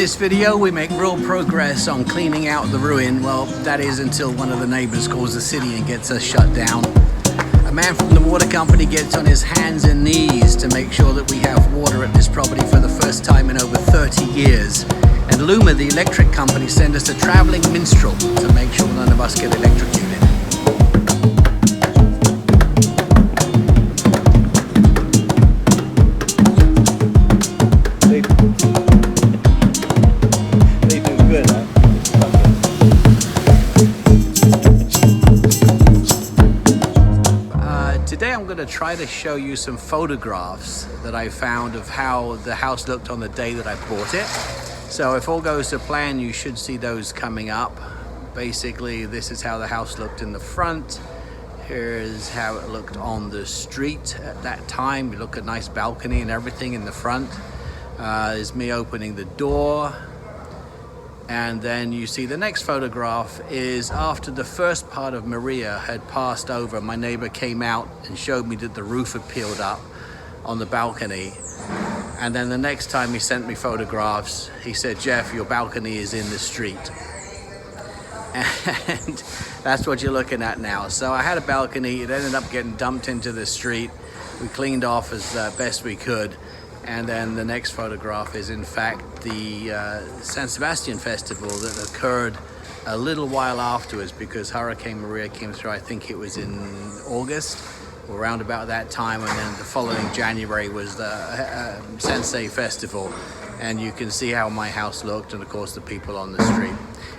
this video, we make real progress on cleaning out the ruin. Well, that is until one of the neighbors calls the city and gets us shut down. A man from the water company gets on his hands and knees to make sure that we have water at this property for the first time in over 30 years. And Luma, the electric company, sent us a traveling minstrel to make sure none of us get electrocuted. Today I'm going to try to show you some photographs that I found of how the house looked on the day that I bought it. So if all goes to plan, you should see those coming up. Basically, this is how the house looked in the front. Here's how it looked on the street at that time. You look at a nice balcony and everything in the front. Is me opening the door. And then you see the next photograph is after the first part of Maria had passed over. My neighbor came out and showed me that the roof had peeled up on the balcony. And then the next time he sent me photographs, he said, "Jeff, your balcony is in the street." And that's what you're looking at now. So I had a balcony. It ended up getting dumped into the street. We cleaned off as best we could. And then the next photograph is in fact the San Sebastian festival that occurred a little while afterwards, because Hurricane Maria came through. I think it was in August or around about that time, and then the following January was the Sensei festival. And you can see how my house looked, and of course the people on the street.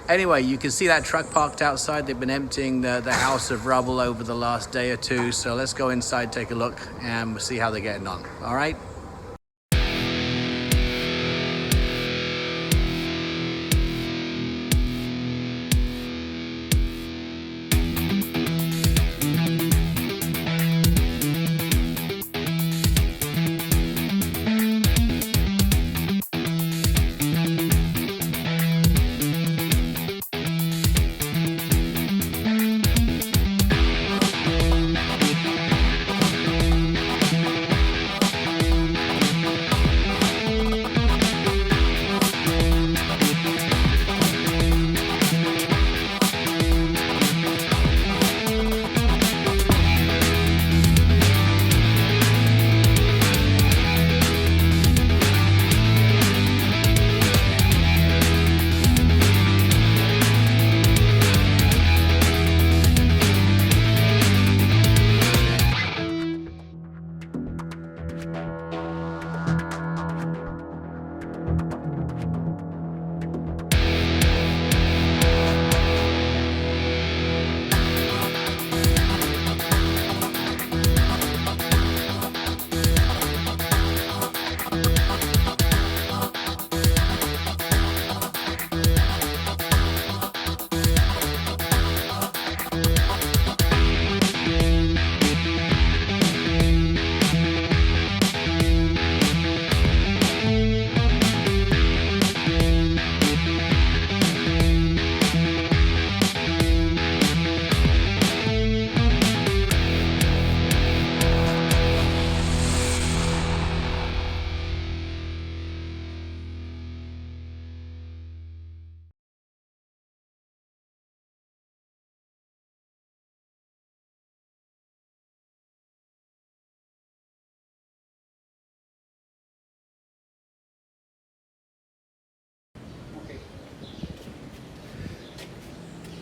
Anyway, you can see that truck parked outside. They've been emptying the house of rubble over the last day or two. So let's go inside, take a look, and we'll see how they're getting on. All right.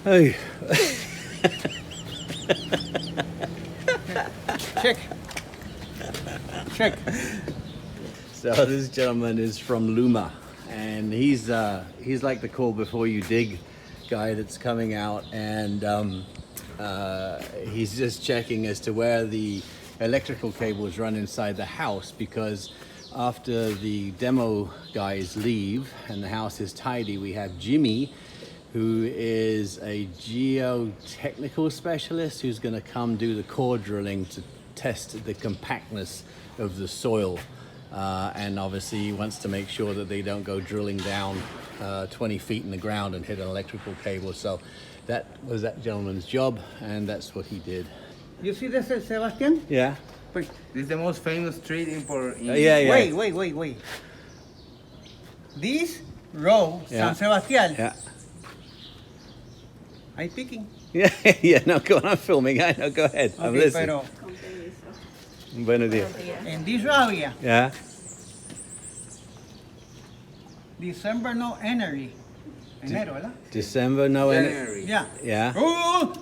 Hey. Check. So this gentleman is from Luma, and he's like the call before you dig guy that's coming out, and he's just checking as to where the electrical cables run inside the house, because after the demo guys leave and the house is tidy, we have Jimmy, who is a geotechnical specialist, who's going to come do the core drilling to test the compactness of the soil. And obviously he wants to make sure that they don't go drilling down 20 feet in the ground and hit an electrical cable. So that was that gentleman's job, and that's what he did. You see this, Sebastian? Yeah. This is the most famous street in yeah. Wait. This row, Yeah. San Sebastian. Yeah. I'm picking. Yeah, yeah, no, go on, I'm filming. I know, go ahead. I'm Okay, listening. pero Buenos días. en this area, Yeah. December no energy. Enero, ¿verdad? December, no any. January. Yeah. Yeah. Oh,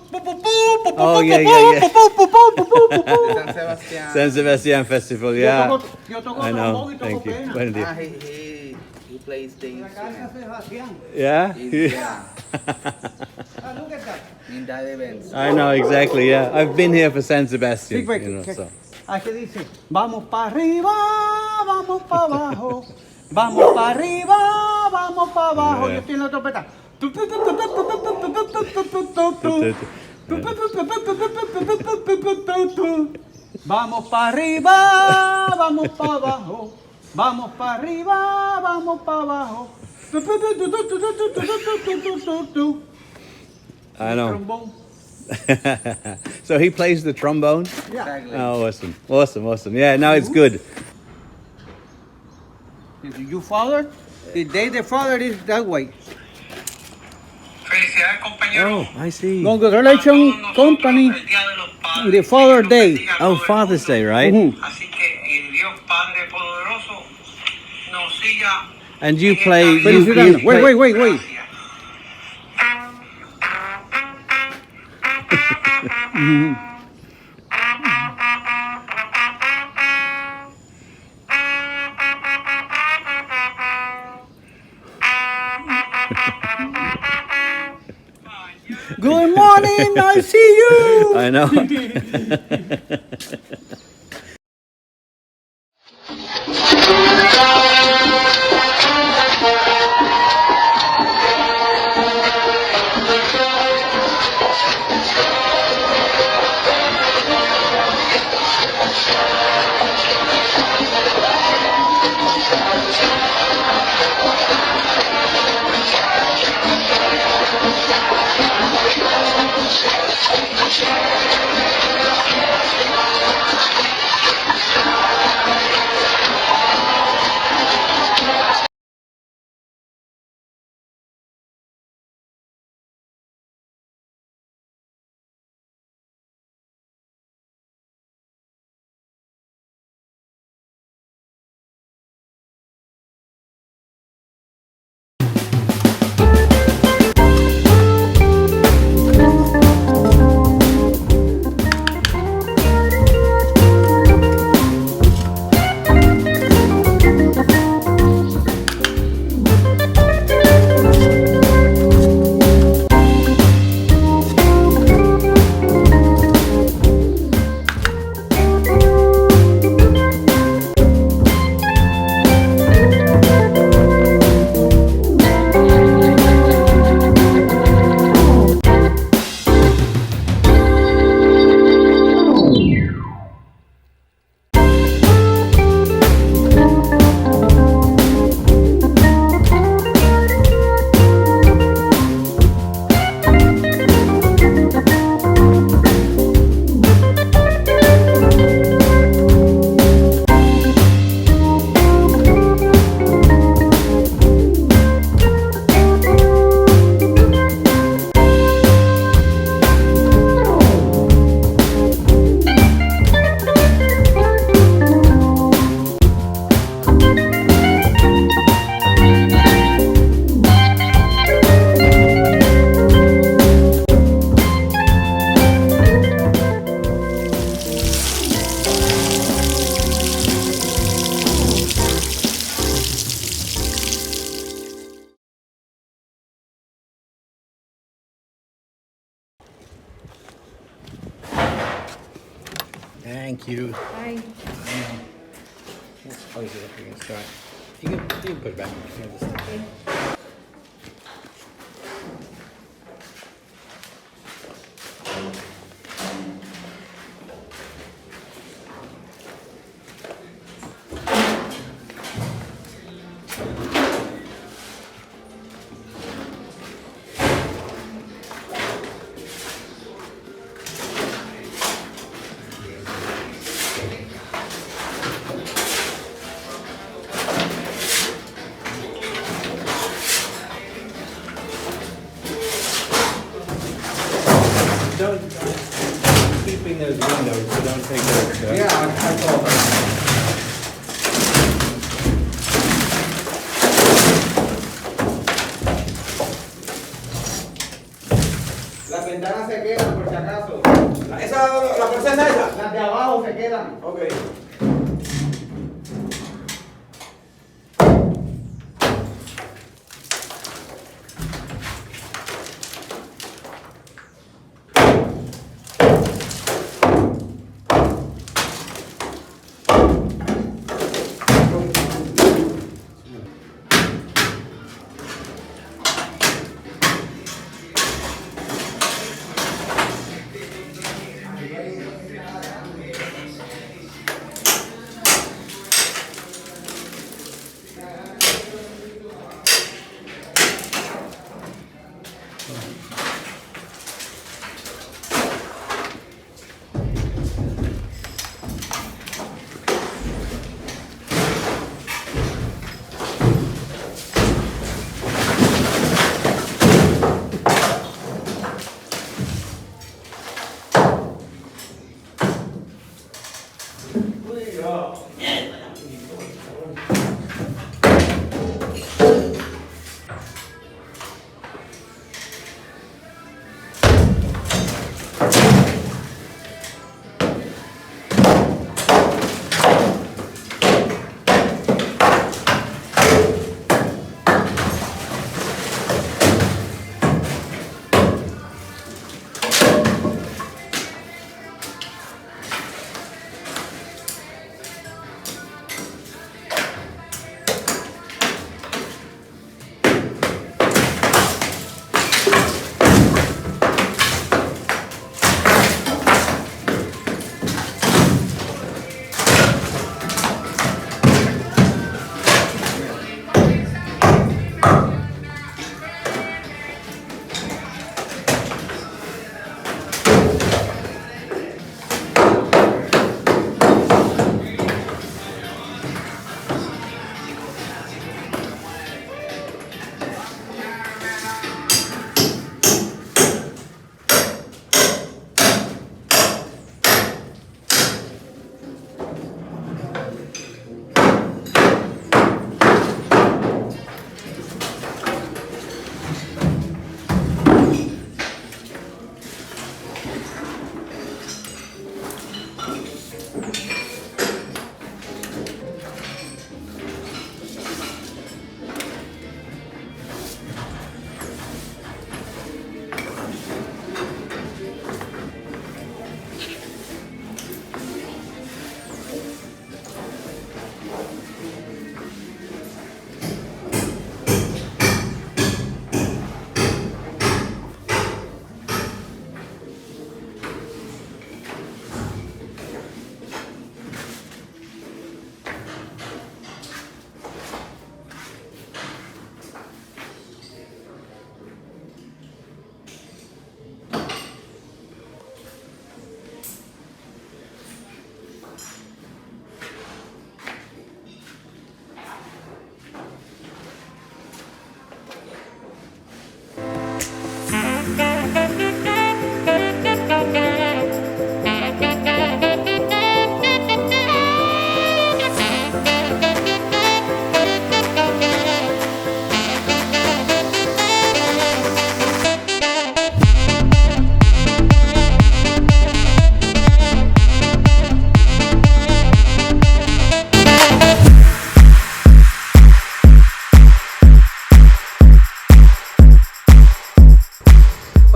Oh, yeah, yeah, San Sebastian. San Sebastian Festival, yeah. Yo toco I know. trombón y toco Thank you. pena. Buenos días. He plays things La casa Sebastián. Yeah? Yeah. Ah, look at that. in that events. I know, exactly, yeah. I've been here for San Sebastian, Sí, pues, you know, que- so. Aquí dice, vamos para arriba, vamos para abajo, vamos para arriba, vamos para abajo. Yeah. Yo estoy en la trompeta. Vamos para arriba, vamos para abajo, vamos para arriba, vamos para abajo. I know. Trombón. So he plays the trombone? Yeah. Exactly. Oh, awesome. Awesome, awesome. Yeah, no, it's good. If you father, the day the father is that way. Felicidades, compañero. Oh, I see. Congratulations, company, El Día de los Padres. the Father Day. Oh, Father's Day, right? Así que el Dios Padre Poderoso nos siga. And you en play... esta You, vida. you Wait, play- wait. Gracias. Good morning, I see you. I know. Thank you. Bye. Let's close it up against that. You can put it back. You can just- don't keeping those windows, so don't take those. Yeah, I told her. Las ventanas se quedan por si acaso. ¿La persiana esa? Las de abajo se quedan. Ok.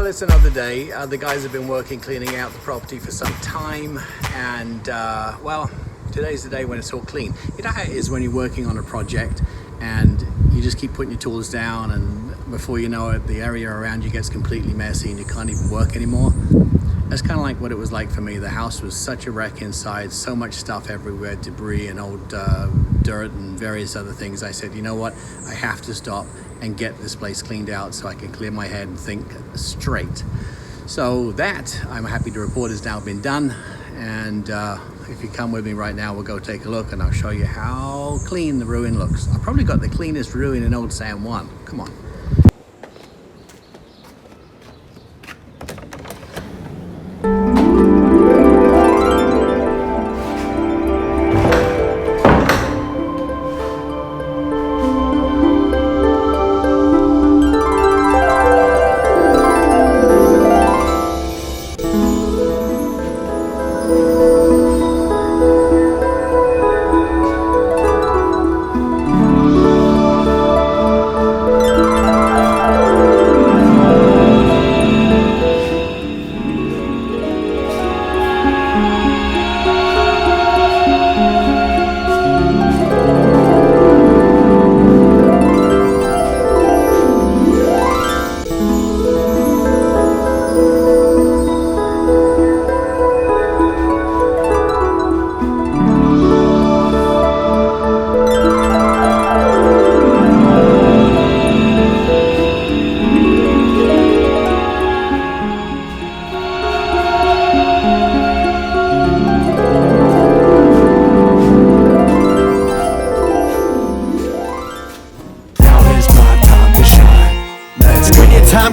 It's another day. The guys have been working cleaning out the property for some time, and well, today's the day when it's all clean. You know how it is when you're working on a project and you just keep putting your tools down, and before you know it, the area around you gets completely messy and you can't even work anymore. That's kind of like what it was like for me. The house was such a wreck inside, so much stuff everywhere, debris and old dirt and various other things. I said, you know what, I have to stop and get this place cleaned out so I can clear my head and think straight. So that, I'm happy to report, has now been done. And if you come with me right now, we'll go take a look and I'll show you how clean the ruin looks. I've probably got the cleanest ruin in Old San Juan. Come on.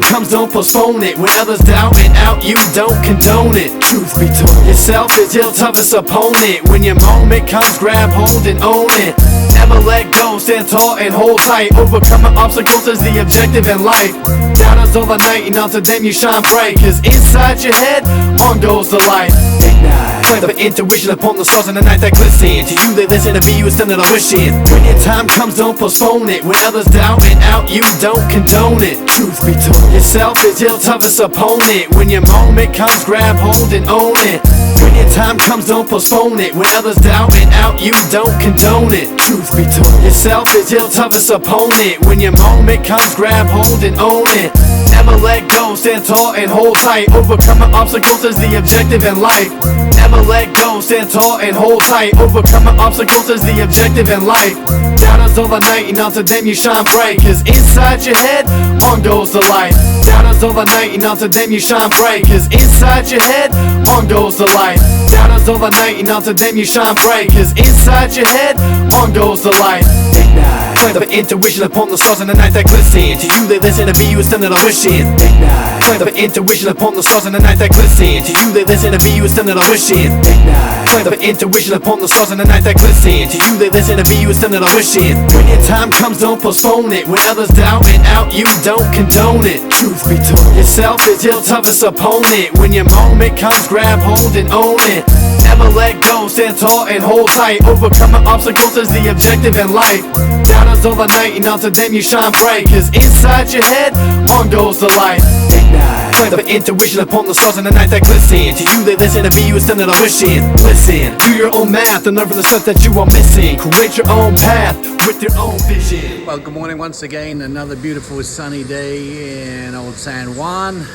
comes, don't postpone it. When others doubt and out, you don't condone it. Truth be told, yourself is your toughest opponent. When your moment comes, grab hold and own it. Never let go, stand tall and hold tight. Overcoming obstacles is the objective in life. Doubters all the night, and unto them you shine bright. Cause inside your head, on goes the light. Ignite, plant the intuition upon the stars in the night that glisten. To you they listen, to be you instead of wishing. When your time comes, don't postpone it. When others doubt and out, you don't condone it. Truth be told, yourself is your toughest opponent. When your moment comes, grab hold and own it. When your time comes, don't postpone it. When others doubt and out, you don't condone it. Truth be told, yourself is your toughest opponent. When your moment comes, grab hold and own it. Never let go, stand tall and hold tight. Overcoming obstacles is the objective in life. Never let go, stand tall and hold tight. Overcoming obstacles is the objective in life. Doubters all the night, and unto them you shine bright. Cause inside your head, on goes the light. Doubters all the night, and unto them you shine bright. Cause inside your head, on goes the light. Doubters all the night, and unto them you shine bright. Cause inside your head, on goes the light. Ignite, plant the intuition upon the stars in the night that glisten. To you they listen, to be you instead of wishing. Ignite, plant the intuition upon the stars in the night that glisten. To you they listen, to be you instead of wishing. Ignite, plant the intuition upon the stars in the night that glisten. To you they listen, to be you instead of wishing. When your time comes, don't postpone it. When others doubt and out, you don't condone it. Truth be told, yourself is your toughest opponent. When your moment comes, grab hold and own it. Never let go, stand tall and hold tight. Overcoming obstacles is the objective in life. Doubters all the night, and unto them you shine bright. Cause inside your head, on goes the light. Ignite, plant the intuition upon the stars in the night that glisten. To you they listen, to be you instead of wishing. Listen, do your own math and learn from the stuff that you are missing. Create your own path with your own vision. Well, good morning once again. Another beautiful sunny day in Old San Juan,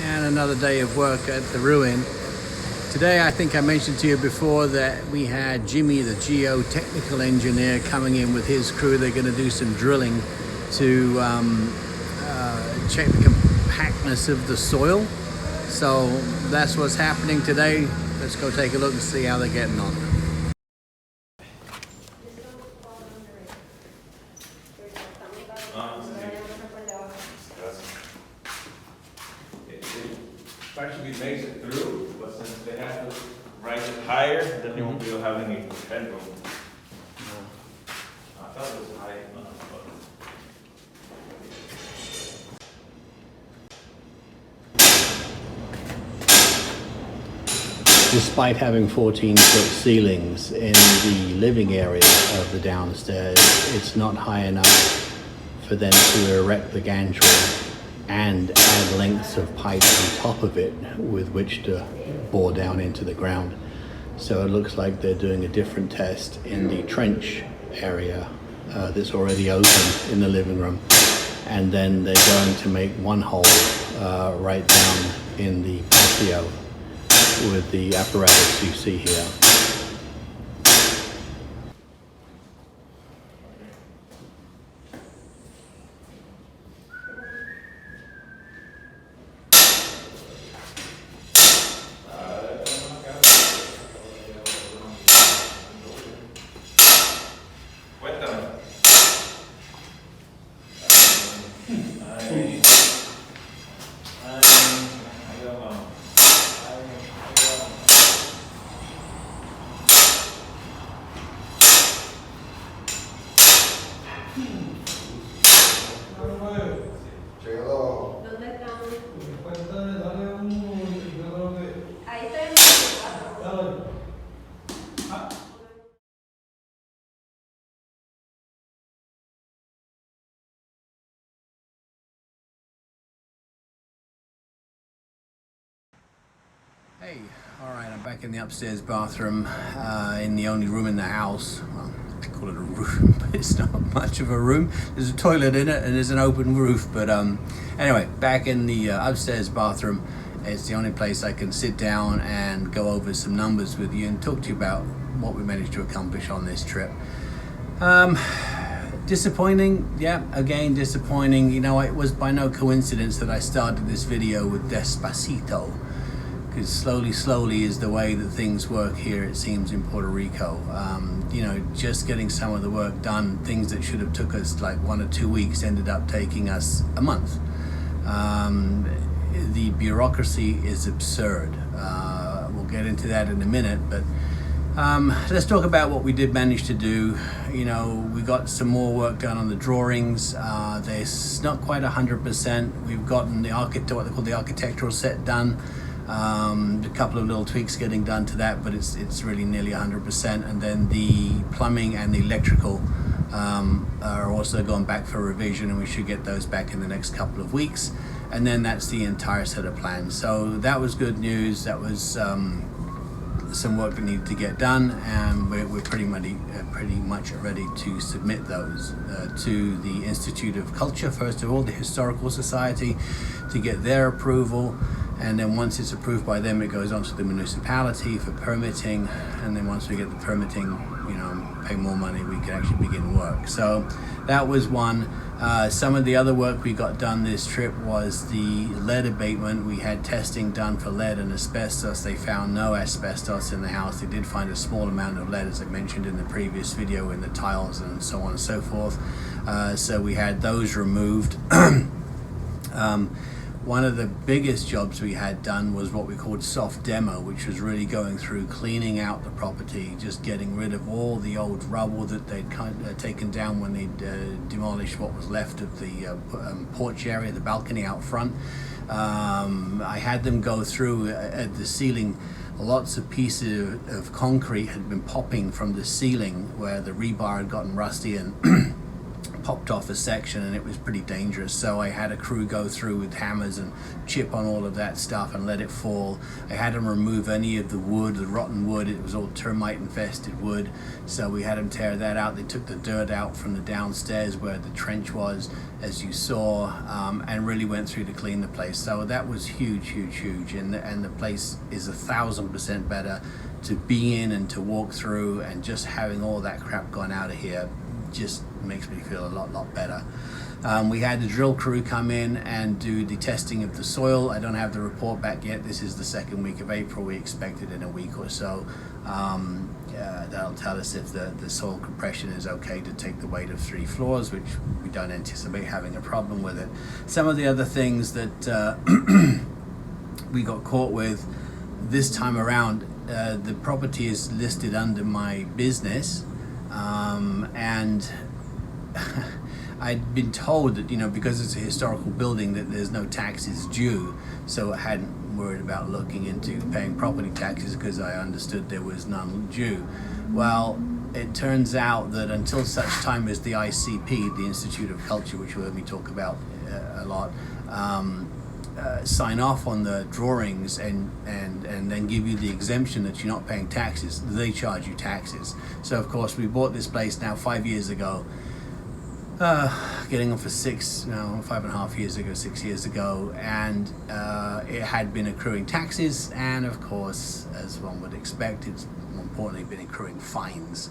and another day of work at the ruin. Today, I think I mentioned to you before that we had Jimmy, the geotechnical engineer, coming in with his crew. They're going to do some drilling to check the compactness of the soil. So that's what's happening today. Let's go take a look and see how they're getting on. Actually makes it through, but since they have to rise it higher, then they won't be able to have any headroom. I thought it was high enough, Despite having 14-foot ceilings in the living area of the downstairs, it's not high enough for them to erect the gantry and add lengths of pipe on top of it with which to bore down into the ground. So it looks like they're doing a different test in the trench area that's already open in the living room, and then they're going to make one hole right down in the patio with the apparatus you see here. Hey, all right, I'm back in the upstairs bathroom, in the only room in the house. Well, I call it a room, but it's not much of a room. There's a toilet in it and there's an open roof, but anyway, back in the upstairs bathroom. It's the only place I can sit down and go over some numbers with you and talk to you about what we managed to accomplish on this trip. Disappointing, yeah, again disappointing. You know, it was by no coincidence that I started this video with Despacito, because slowly is the way that things work here, it seems, in Puerto Rico. You know, just getting some of the work done, things that should have took us like 1 or 2 weeks ended up taking us a month. The bureaucracy is absurd. We'll get into that in a minute, but let's talk about what we did manage to do. You know, we got some more work done on the drawings. They're not quite 100%. We've gotten what they call the architectural set done. A couple of little tweaks getting done to that, but it's really nearly 100%. And then the plumbing and the electrical are also going back for revision, and we should get those back in the next couple of weeks. And then that's the entire set of plans. So that was good news. That was some work that needed to get done, and we're pretty much ready to submit those to the Institute of Culture, first of all, the Historical Society, to get their approval. And then once it's approved by them, it goes on to the municipality for permitting. And then once we get the permitting, you know, pay more money, we can actually begin work. So that was one. Some of the other work we got done this trip was the lead abatement. We had testing done for lead and asbestos. They found no asbestos in the house. They did find a small amount of lead, as I mentioned in the previous video, in the tiles and so on and so forth. So we had those removed. One of the biggest jobs we had done was what we called soft demo, which was really going through, cleaning out the property, just getting rid of all the old rubble that they'd taken down when they'd demolished what was left of the porch area, the balcony out front. I had them go through at the ceiling. Lots of pieces of concrete had been popping from the ceiling where the rebar had gotten rusty and popped off a section, and it was pretty dangerous. So I had a crew go through with hammers and chip on all of that stuff and let it fall. I had them remove any of the wood, the rotten wood. It was all termite infested wood, so we had them tear that out. They took the dirt out from the downstairs where the trench was, as you saw, and really went through to clean the place. So that was huge, and the place is 1,000% better to be in and to walk through, and just having all that crap gone out of here just makes me feel a lot better. We had the drill crew come in and do the testing of the soil. I don't have the report back yet. This is the second week of April. We expect it in a week or so. That'll tell us if the soil compression is okay to take the weight of 3 floors, which we don't anticipate having a problem with it. Some of the other things that we got caught with this time around, the property is listed under my business, and I'd been told that, you know, because it's a historical building, that there's no taxes due, so I hadn't worried about looking into paying property taxes because I understood there was none due. Well, it turns out that until such time as the ICP, the Institute of Culture, which you heard me talk about a lot, sign off on the drawings and then give you the exemption that you're not paying taxes, they charge you taxes. So of course we bought this place now 5 years ago, getting on for 5.5 years ago, 6 years ago, and it had been accruing taxes, and of course, as one would expect, it's more importantly been accruing fines.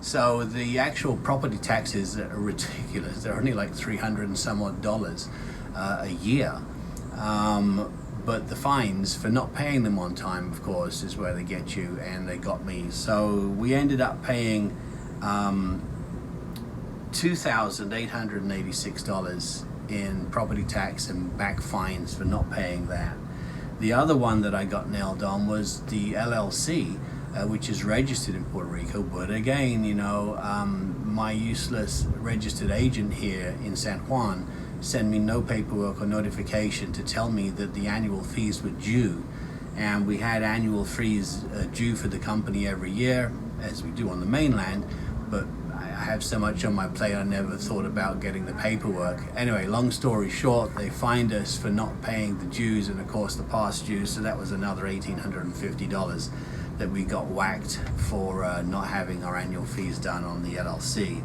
So the actual property taxes are ridiculous. They're only like $300 and some odd a year. But the fines for not paying them on time, of course, is where they get you, and they got me. So we ended up paying $2,886 in property tax and back fines for not paying that. The other one that I got nailed on was the LLC, which is registered in Puerto Rico, but again, you know, my useless registered agent here in San Juan send me no paperwork or notification to tell me that the annual fees were due. And we had annual fees due for the company every year, as we do on the mainland, but I have so much on my plate I never thought about getting the paperwork. Anyway, long story short, they fined us for not paying the dues and of course the past dues, so that was another $1,850 that we got whacked for not having our annual fees done on the LLC.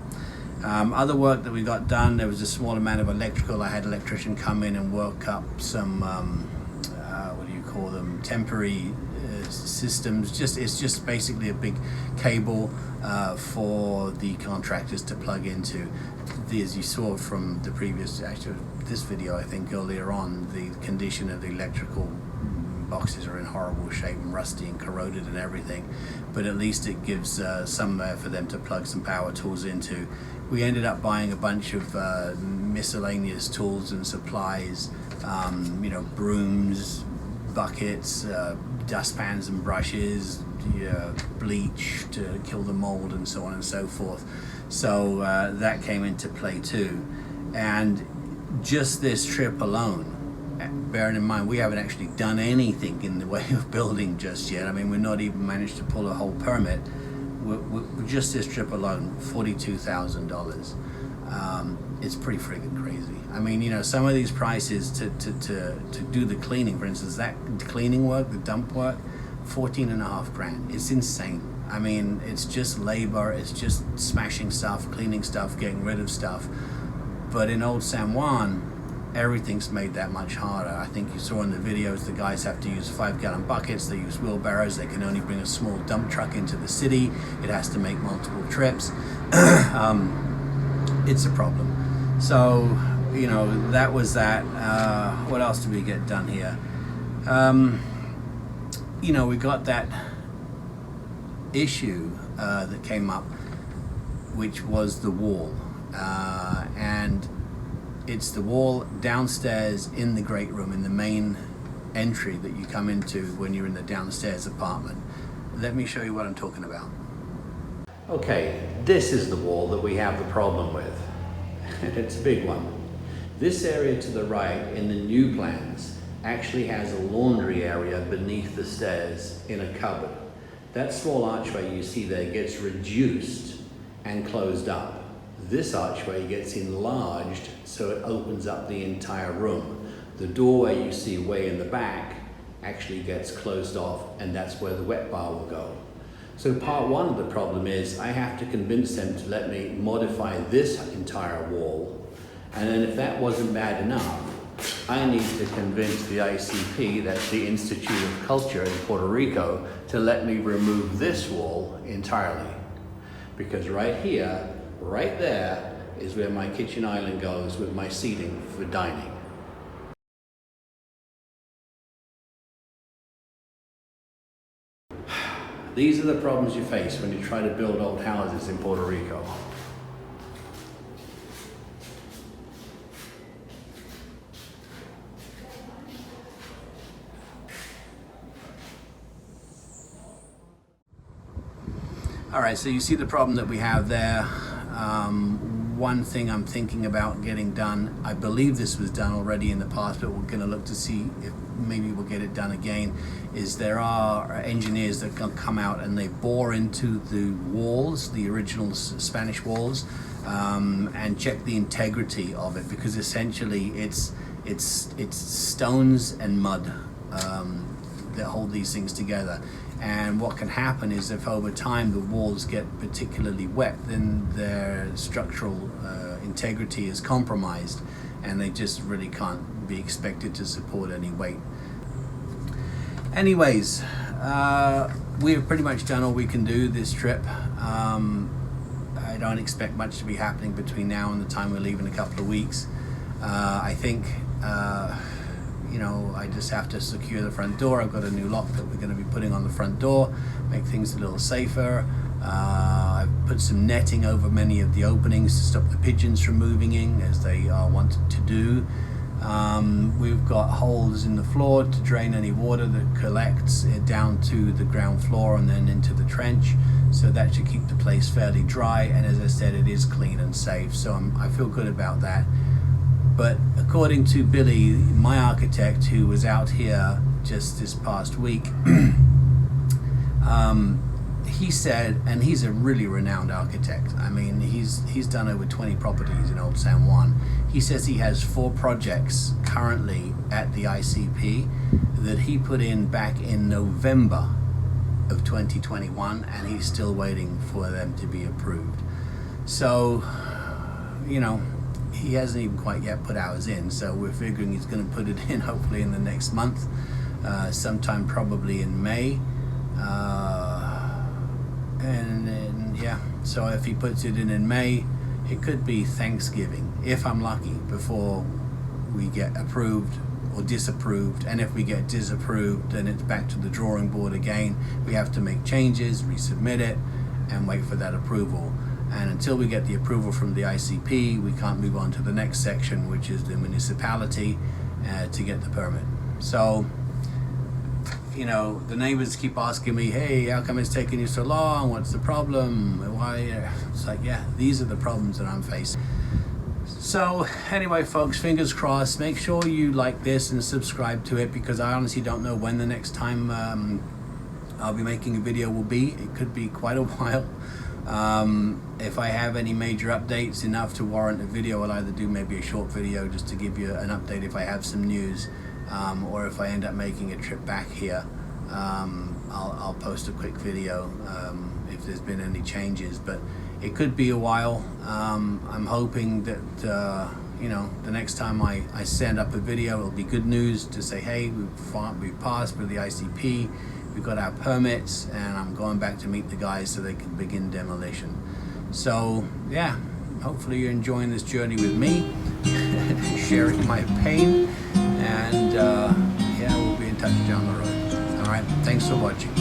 Other work that we got done, there was a small amount of electrical. I had an electrician come in and work up some, temporary systems. It's just basically a big cable for the contractors to plug into. As you saw from the previous, actually this video I think earlier on, the condition of the electrical boxes are in horrible shape and rusty and corroded and everything, but at least it gives somewhere for them to plug some power tools into. We ended up buying a bunch of miscellaneous tools and supplies, you know, brooms, buckets, dustpans and brushes, bleach to kill the mold and so on and so forth. So that came into play too. And just this trip alone, bearing in mind we haven't actually done anything in the way of building just yet. I mean, we're not even managed to pull a whole permit. We're just this trip alone, $42,000. It's pretty friggin' crazy. I mean, you know, some of these prices to do the cleaning, for instance, that cleaning work, the dump work, 14.5 grand. It's insane. I mean, it's just labor, it's just smashing stuff, cleaning stuff, getting rid of stuff. But in Old San Juan, everything's made that much harder. I think you saw in the videos the guys have to use 5-gallon buckets, they use wheelbarrows, they can only bring a small dump truck into the city, it has to make multiple trips. It's a problem. So, you know, that was that. What else did we get done here? You know, we got that issue that came up, which was the wall. And it's the wall downstairs in the great room, in the main entry that you come into when you're in the downstairs apartment. Let me show you what I'm talking about. Okay, this is the wall that we have the problem with. It's a big one. This area to the right in the new plans actually has a laundry area beneath the stairs in a cupboard. That small archway you see there gets reduced and closed up. This archway gets enlarged so it opens up the entire room. The doorway you see way in the back actually gets closed off, and that's where the wet bar will go. So part one of the problem is I have to convince them to let me modify this entire wall, and then if that wasn't bad enough, I need to convince the ICP, that's the Institute of Culture in Puerto Rico, to let me remove this wall entirely. Because right here, right there, is where my kitchen island goes with my seating for dining. These are the problems you face when you try to build old houses in Puerto Rico. All right, so you see the problem that we have there. One thing I'm thinking about getting done, I believe this was done already in the past, but we're going to look to see if maybe we'll get it done again, is there are engineers that can come out and they bore into the walls, the original Spanish walls, and check the integrity of it, because essentially it's stones and mud that hold these things together. And what can happen is if over time the walls get particularly wet, then their structural integrity is compromised and they just really can't be expected to support any weight. Anyways, we've pretty much done all we can do this trip. I don't expect much to be happening between now and the time we leave in a couple of weeks. I think you know, I just have to secure the front door. I've got a new lock that we're going to be putting on the front door, make things a little safer. I've put some netting over many of the openings to stop the pigeons from moving in, as they are wanted to do. We've got holes in the floor to drain any water that collects down to the ground floor and then into the trench, so that should keep the place fairly dry, and as I said, it is clean and safe, so I feel good about that. But according to Billy, my architect, who was out here just this past week, he said, and he's a really renowned architect, I mean, he's done over 20 properties in Old San Juan. He says he has 4 projects currently at the ICP that he put in back in November of 2021, and he's still waiting for them to be approved. So, you know, he hasn't even quite yet put ours in, so we're figuring he's going to put it in hopefully in the next month, sometime probably in May. And then, yeah, so if he puts it in May, it could be Thanksgiving, if I'm lucky, before we get approved or disapproved. And if we get disapproved, then it's back to the drawing board again. We have to make changes, resubmit it, and wait for that approval. and until we get the approval from the ICP, we can't move on to the next section, which is the municipality, to get the permit. So, you know, the neighbors keep asking me, hey, how come it's taking you so long? What's the problem? Why? It's like, yeah, these are the problems that I'm facing. So anyway, folks, fingers crossed. Make sure you like this and subscribe to it, because I honestly don't know when the next time I'll be making a video will be. It could be quite a while. If I have any major updates enough to warrant a video, I'll either do maybe a short video just to give you an update if I have some news, or if I end up making a trip back here, I'll post a quick video if there's been any changes. But it could be a while. I'm hoping that you know, the next time I send up a video, it'll be good news to say, hey, we've passed with the ICP, we've got our permits, and I'm going back to meet the guys so they can begin demolition. So yeah, hopefully you're enjoying this journey with me, sharing my pain, and yeah, we'll be in touch down the road. All right, thanks for watching.